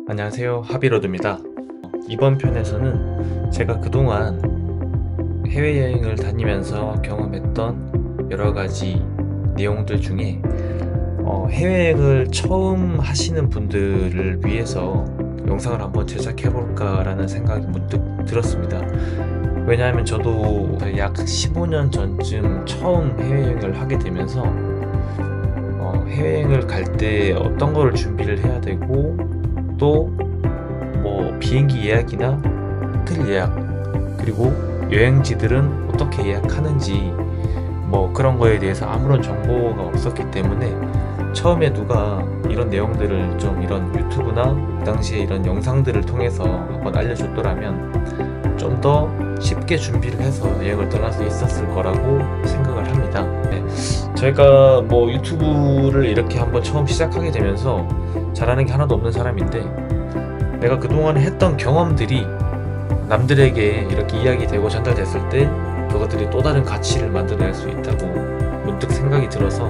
안녕하세요, 하비로드입니다. 이번 편에서는 제가 그동안 해외여행을 다니면서 경험했던 여러가지 내용들 중에 해외여행을 처음 하시는 분들을 위해서 영상을 한번 제작해볼까 라는 생각이 문득 들었습니다. 왜냐하면 저도 약 15년 전쯤 처음 해외여행을 하게 되면서 해외여행을 갈 때 어떤 거를 준비를 해야 되고, 또 비행기 예약이나 호텔 예약, 그리고 여행지들은 어떻게 예약하는지 그런 거에 대해서 아무런 정보가 없었기 때문에 처음에 누가 이런 내용들을 좀 이런 유튜브나 그 당시에 이런 영상들을 통해서 한번 알려줬더라면 좀 더 쉽게 준비를 해서 여행을 떠날 수 있었을 거라고 생각을 합니다. 네. 제가 유튜브를 이렇게 한번 처음 시작하게 되면서 잘하는 게 하나도 없는 사람인데, 내가 그동안 했던 경험들이 남들에게 이렇게 이야기되고 전달됐을 때 그것들이 또 다른 가치를 만들어낼 수 있다고 문득 생각이 들어서,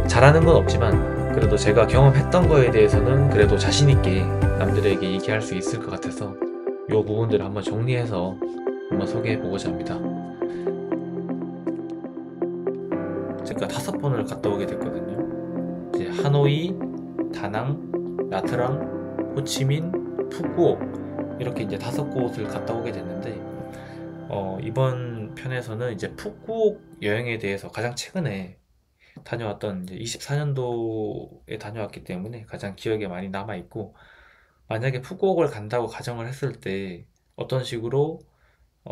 잘하는 건 없지만 그래도 제가 경험했던 거에 대해서는 그래도 자신있게 남들에게 얘기할 수 있을 것 같아서 이 부분들을 한번 정리해서 한번 소개해 보고자 합니다. 제가 5번을 갔다 오게 됐거든요. 이제 하노이, 다낭, 나트랑, 호치민, 푸꾸옥, 이렇게 이제 5곳을 갔다 오게 됐는데, 이번 편에서는 이제 푸꾸옥 여행에 대해서 가장 최근에 다녀왔던 이제 24년도에 다녀왔기 때문에 가장 기억에 많이 남아 있고, 만약에 푸꾸옥을 간다고 가정을 했을 때 어떤 식으로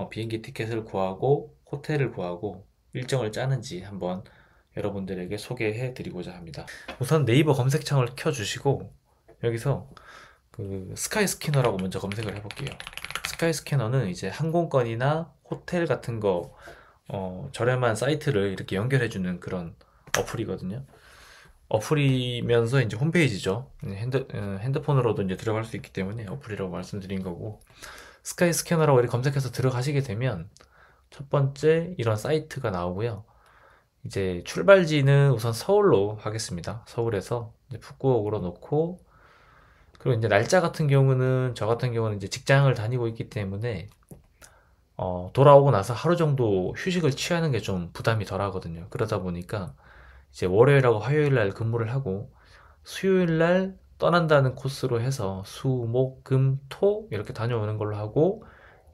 비행기 티켓을 구하고 호텔을 구하고 일정을 짜는지 한번 여러분들에게 소개해 드리고자 합니다. 우선 네이버 검색창을 켜주시고 여기서 그 스카이 스캐너라고 먼저 검색을 해볼게요. 스카이 스캐너는 이제 항공권이나 호텔 같은 거 저렴한 사이트를 이렇게 연결해주는 그런 어플이거든요. 어플이면서 이제 홈페이지죠. 핸드폰으로도 이제 들어갈 수 있기 때문에 어플이라고 말씀드린 거고, 스카이 스캐너라고 이렇게 검색해서 들어가시게 되면 첫 번째 이런 사이트가 나오고요. 이제 출발지는 우선 서울로 하겠습니다. 서울에서 이제 푸꾸옥으로 놓고, 그리고 이제 날짜 같은 경우는 저 같은 경우는 이제 직장을 다니고 있기 때문에 돌아오고 나서 하루 정도 휴식을 취하는 게 좀 부담이 덜 하거든요. 그러다 보니까 이제 월요일하고 화요일 날 근무를 하고 수요일 날 떠난다는 코스로 해서 수, 목, 금, 토 이렇게 다녀오는 걸로 하고,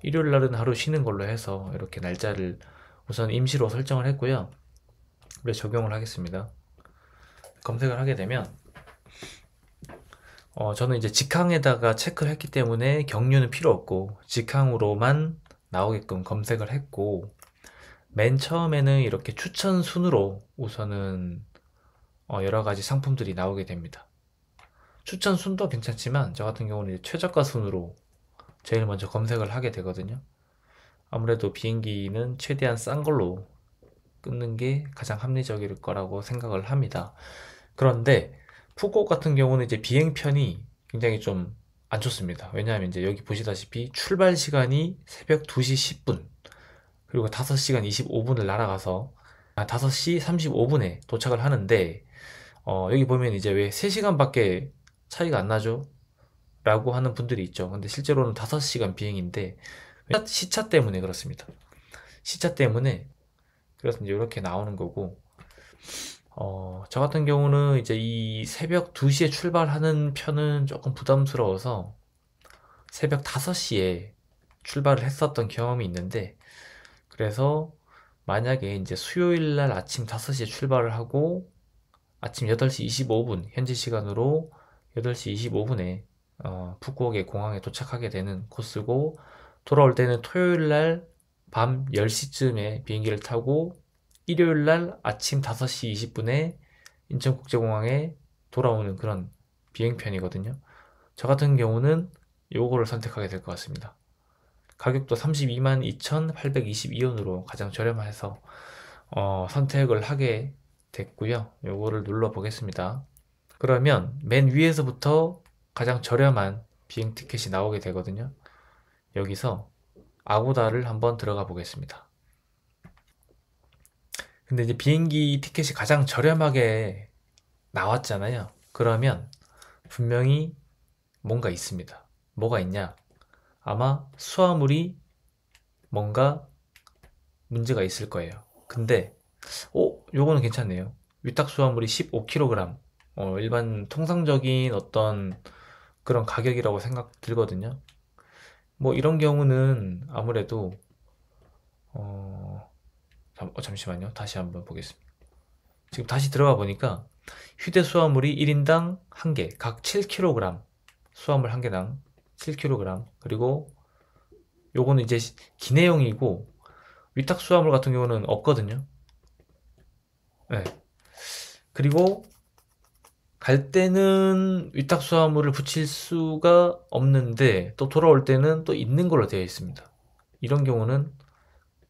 일요일 날은 하루 쉬는 걸로 해서 이렇게 날짜를 우선 임시로 설정을 했고요. 그래서 적용을 하겠습니다. 검색을 하게 되면 저는 이제 직항에다가 체크를 했기 때문에 경유는 필요 없고 직항으로만 나오게끔 검색을 했고, 맨 처음에는 이렇게 추천 순으로 우선은 여러 가지 상품들이 나오게 됩니다. 추천 순도 괜찮지만 저 같은 경우는 이제 최저가 순으로 제일 먼저 검색을 하게 되거든요. 아무래도 비행기는 최대한 싼 걸로 끊는 게 가장 합리적일 거라고 생각을 합니다. 그런데 푸꾸옥 같은 경우는 이제 비행편이 굉장히 좀 안 좋습니다. 왜냐하면 이제 여기 보시다시피 출발 시간이 새벽 2시 10분, 그리고 5시간 25분을 날아가서 5시 35분에 도착을 하는데, 여기 보면 이제 왜 3시간밖에 차이가 안 나죠? 라고 하는 분들이 있죠. 근데 실제로는 5시간 비행인데 시차 때문에 그렇습니다. 시차 때문에 그래서 이제 이렇게 나오는 거고, 저 같은 경우는 이제 이 새벽 2시에 출발하는 편은 조금 부담스러워서 새벽 5시에 출발을 했었던 경험이 있는데, 그래서 만약에 이제 수요일 날 아침 5시에 출발을 하고 아침 8시 25분 현지 시간으로 8시 25분에 푸꾸옥의 공항에 도착하게 되는 코스고, 돌아올 때는 토요일 날 밤 10시쯤에 비행기를 타고 일요일 날 아침 5시 20분에 인천국제공항에 돌아오는 그런 비행편이거든요. 저 같은 경우는 요거를 선택하게 될 것 같습니다. 가격도 32만 2,822원으로 가장 저렴해서 선택을 하게 됐고요. 요거를 눌러 보겠습니다. 그러면 맨 위에서부터 가장 저렴한 비행 티켓이 나오게 되거든요. 여기서 아고다를 한번 들어가 보겠습니다. 근데 이제 비행기 티켓이 가장 저렴하게 나왔잖아요. 그러면 분명히 뭔가 있습니다. 뭐가 있냐? 아마 수화물이 뭔가 문제가 있을 거예요. 근데 요거는 괜찮네요. 위탁 수화물이 15kg. 일반 통상적인 어떤 그런 가격이라고 생각 들거든요. 뭐 이런 경우는 아무래도 어, 잠시만요. 다시 한번 보겠습니다. 지금 다시 들어가 보니까 휴대 수화물이 1인당 1개, 각 7kg. 수화물 1개당 7kg. 그리고 요거는 이제 기내용이고 위탁 수화물 같은 경우는 없거든요. 네. 그리고 갈 때는 위탁 수화물을 붙일 수가 없는데 또 돌아올 때는 또 있는 걸로 되어 있습니다. 이런 경우는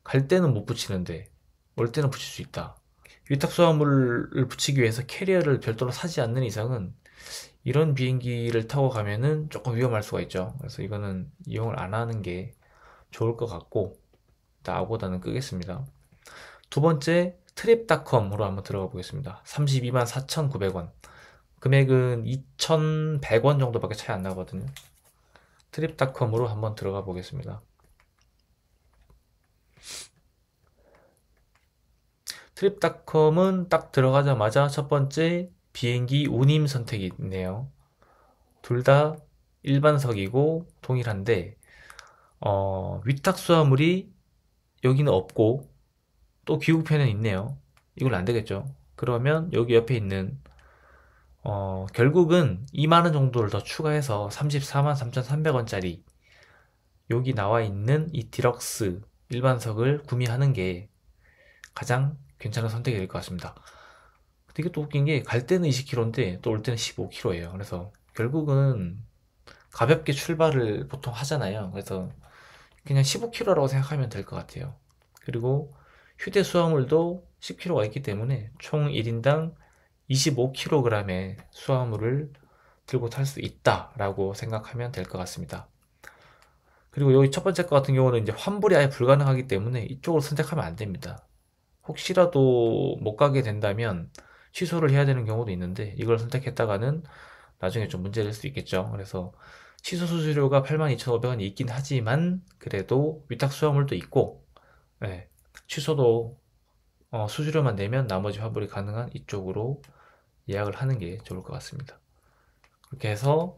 갈 때는 못 붙이는데 올 때는 붙일 수 있다. 위탁 수화물을 붙이기 위해서 캐리어를 별도로 사지 않는 이상은 이런 비행기를 타고 가면은 조금 위험할 수가 있죠. 그래서 이거는 이용을 안 하는 게 좋을 것 같고 나보다는 끄겠습니다. 두 번째 트립닷컴으로 한번 들어가 보겠습니다. 32만 4,900원. 금액은 2,100원 정도밖에 차이 안 나거든요. 트립닷컴으로 한번 들어가 보겠습니다. 트립닷컴은 딱 들어가자마자 첫 번째 비행기 운임 선택이 있네요. 둘 다 일반석이고 동일한데 위탁 수화물이 여기는 없고 또 귀국편은 있네요. 이건 안 되겠죠. 그러면 여기 옆에 있는 결국은 2만원 정도를 더 추가해서 34만 3,300원짜리 여기 나와 있는 이 디럭스 일반석을 구매하는 게 가장 괜찮은 선택이 될 것 같습니다. 근데 이게 또 웃긴 게 갈 때는 20km인데 또 올 때는 15km예요. 그래서 결국은 가볍게 출발을 보통 하잖아요. 그래서 그냥 15km라고 생각하면 될 것 같아요. 그리고 휴대 수화물도 10kg가 있기 때문에 총 1인당 25kg의 수화물을 들고 탈 수 있다라고 생각하면 될 것 같습니다. 그리고 여기 첫 번째 거 같은 경우는 이제 환불이 아예 불가능하기 때문에 이쪽으로 선택하면 안 됩니다. 혹시라도 못 가게 된다면 취소를 해야 되는 경우도 있는데 이걸 선택했다가는 나중에 좀 문제될 수 있겠죠. 그래서 취소 수수료가 82,500원이 있긴 하지만 그래도 위탁 수화물도 있고 네, 취소도 수수료만 내면 나머지 환불이 가능한 이쪽으로 예약을 하는 게 좋을 것 같습니다. 그렇게 해서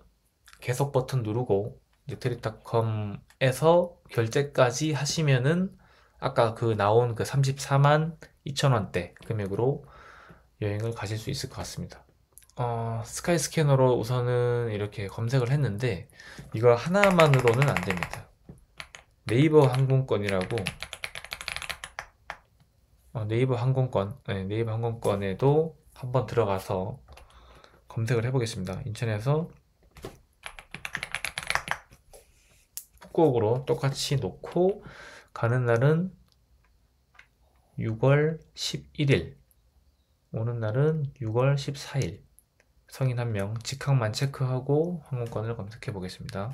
계속 버튼 누르고 트립닷컴에서 결제까지 하시면은 아까 그 나온 그 34만 2천원대 금액으로 여행을 가실 수 있을 것 같습니다. 스카이 스캐너로 우선은 이렇게 검색을 했는데 이거 하나만으로는 안 됩니다. 네이버 항공권이라고 네이버 항공권, 네, 네이버 항공권에도 한번 들어가서 검색을 해보겠습니다. 인천에서 푸꾸옥으로 똑같이 놓고 가는 날은 6월 11일, 오는 날은 6월 14일. 성인 1명, 직항만 체크하고 항공권을 검색해 보겠습니다.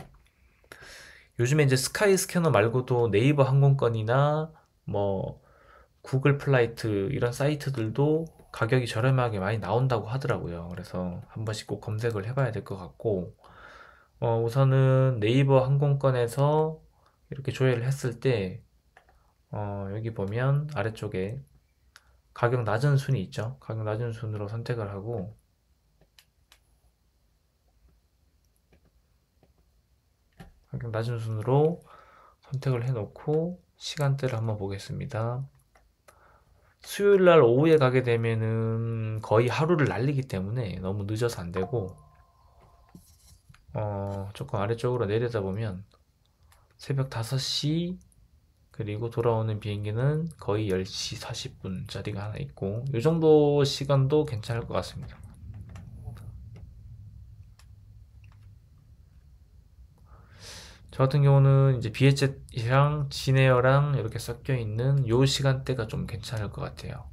요즘에 이제 스카이 스캐너 말고도 네이버 항공권이나 뭐 구글 플라이트 이런 사이트들도 가격이 저렴하게 많이 나온다고 하더라고요. 그래서 한 번씩 꼭 검색을 해봐야 될 것 같고, 우선은 네이버 항공권에서 이렇게 조회를 했을 때, 여기 보면 아래쪽에 가격 낮은 순위 있죠. 가격 낮은 순으로 선택을 하고, 가격 낮은 순으로 선택을 해놓고 시간대를 한번 보겠습니다. 수요일 날 오후에 가게 되면은 거의 하루를 날리기 때문에 너무 늦어서 안 되고, 조금 아래쪽으로 내려다 보면 새벽 5시 그리고 돌아오는 비행기는 거의 10시 40분짜리가 하나 있고 이 정도 시간도 괜찮을 것 같습니다. 저 같은 경우는 이제 비에젯이랑 진에어랑 이렇게 섞여 있는 요 시간대가 좀 괜찮을 것 같아요.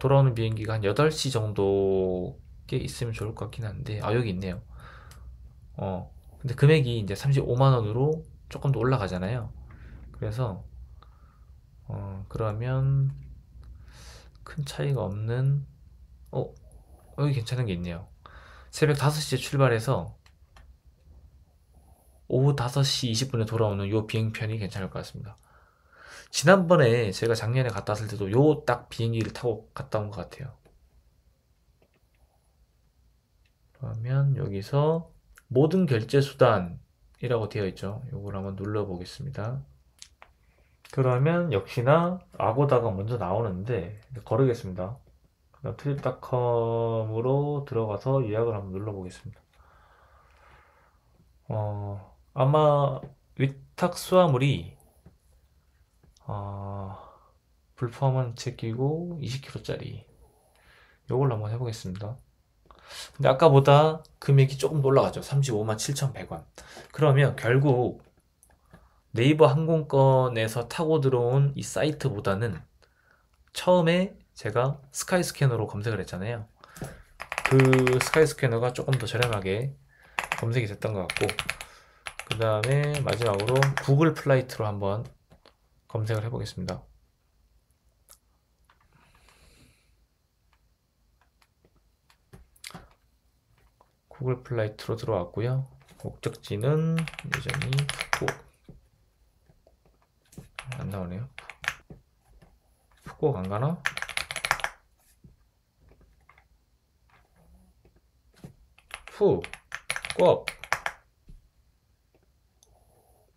돌아오는 비행기가 한 8시 정도께 있으면 좋을 것 같긴 한데 여기 있네요. 근데 금액이 이제 35만 원으로 조금 더 올라가잖아요. 그래서 그러면 큰 차이가 없는 여기 괜찮은 게 있네요. 새벽 5시에 출발해서 오후 5시 20분에 돌아오는 요 비행편이 괜찮을 것 같습니다. 지난번에 제가 작년에 갔다 왔을 때도 요 딱 비행기를 타고 갔다 온 것 같아요. 그러면 여기서 모든 결제 수단이라고 되어 있죠. 요걸 한번 눌러 보겠습니다. 그러면 역시나 아고다가 먼저 나오는데 거르겠습니다. 그다음 트립닷컴으로 들어가서 예약을 한번 눌러 보겠습니다. 아마 위탁 수화물이 어, 불포함은 제끼고 20kg짜리 요걸로 한번 해보겠습니다. 근데 아까보다 금액이 조금 더 올라가죠. 35만 7,100원. 그러면 결국 네이버 항공권에서 타고 들어온 이 사이트보다는 처음에 제가 스카이스캐너로 검색을 했잖아요. 그 스카이스캐너가 조금 더 저렴하게 검색이 됐던 것 같고, 그 다음에 마지막으로 구글 플라이트로 한번 검색을 해보겠습니다. 구글 플라이트로 들어왔고요. 목적지는 여전히 푸꾸옥. 안 나오네요. 푸꾸옥 안 가나? 꼭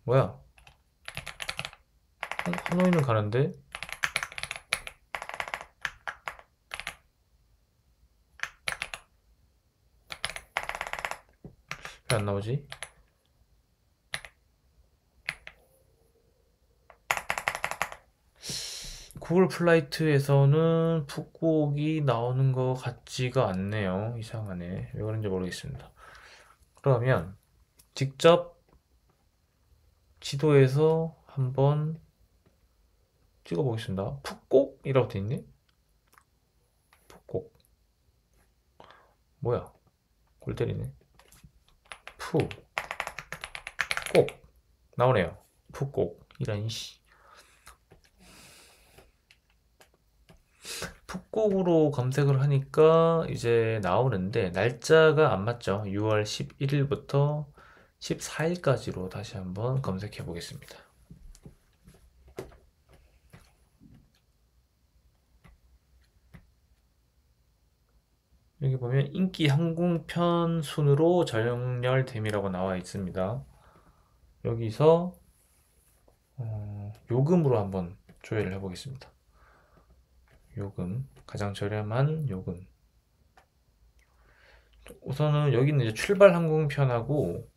뭐야? 하노이는 가는데 왜 안 나오지? 구글 플라이트에서는 푸꾸옥이 나오는 것 같지가 않네요. 이상하네. 왜 그런지 모르겠습니다. 그러면 직접 지도에서 한번 찍어 보겠습니다. 푸꾸옥이라고 돼 있네? 푸꾸옥. 뭐야? 골 때리네. 푸꼭 나오네요. 푸꼭 이런 씨. 푸콕으로 검색을 하니까 이제 나오는데 날짜가 안 맞죠. 6월 11일부터 14일까지로 다시 한번 검색해 보겠습니다. 여기 보면 인기 항공편 순으로 정렬됨이라고 나와 있습니다. 여기서 요금으로 한번 조회를 해보겠습니다. 요금, 가장 저렴한 요금. 우선은 여기는 이제 출발 항공편하고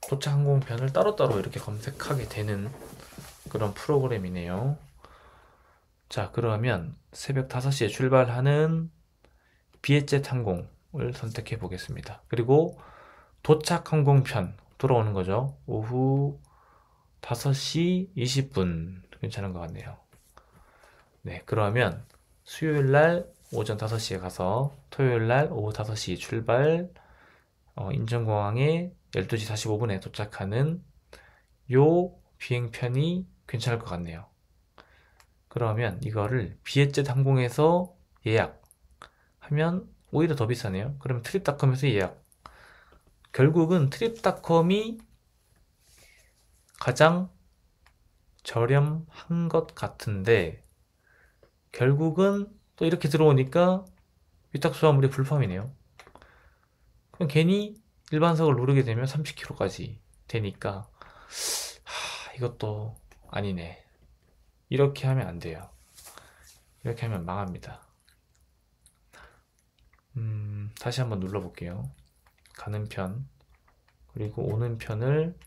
도착 항공편을 따로따로 이렇게 검색하게 되는 그런 프로그램이네요. 자, 그러면 새벽 5시에 출발하는 비에젯 항공을 선택해 보겠습니다. 그리고 도착 항공편 돌아오는 거죠. 오후 5시 20분 괜찮은 것 같네요. 네, 그러면 수요일 날 오전 5시에 가서 토요일 날 오후 5시 출발, 인천공항에 12시 45분에 도착하는 요 비행편이 괜찮을 것 같네요. 그러면 이거를 비에젯 항공에서 예약하면 오히려 더 비싸네요. 그럼 트립닷컴에서 예약. 결국은 트립닷컴이 가장 저렴한 것 같은데 결국은 또 이렇게 들어오니까 위탁수화물이 불펌이네요. 그럼 괜히 일반석을 누르게 되면 30km까지 되니까 이것도 아니네. 이렇게 하면 안 돼요. 이렇게 하면 망합니다. 다시 한번 눌러볼게요. 가는 편 그리고 오는 편을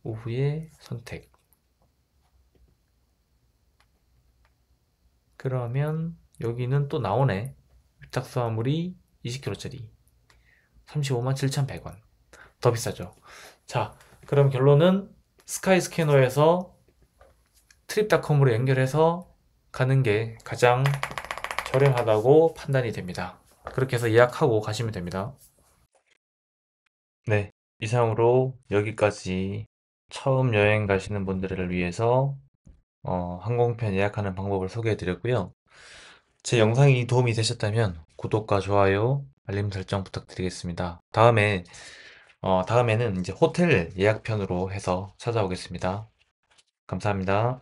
오후에 선택. 그러면 여기는 또 나오네. 위탁수화물이 20kg짜리 35만 7,100원. 더 비싸죠. 자, 그럼 결론은 스카이스캐너에서 트립닷컴으로 연결해서 가는 게 가장 저렴하다고 판단이 됩니다. 그렇게 해서 예약하고 가시면 됩니다. 네, 이상으로 여기까지 처음 여행 가시는 분들을 위해서 항공편 예약하는 방법을 소개해 드렸고요. 제 영상이 도움이 되셨다면 구독과 좋아요, 알림 설정 부탁드리겠습니다. 다음에 다음에는 이제 호텔 예약편으로 해서 찾아오겠습니다. 감사합니다.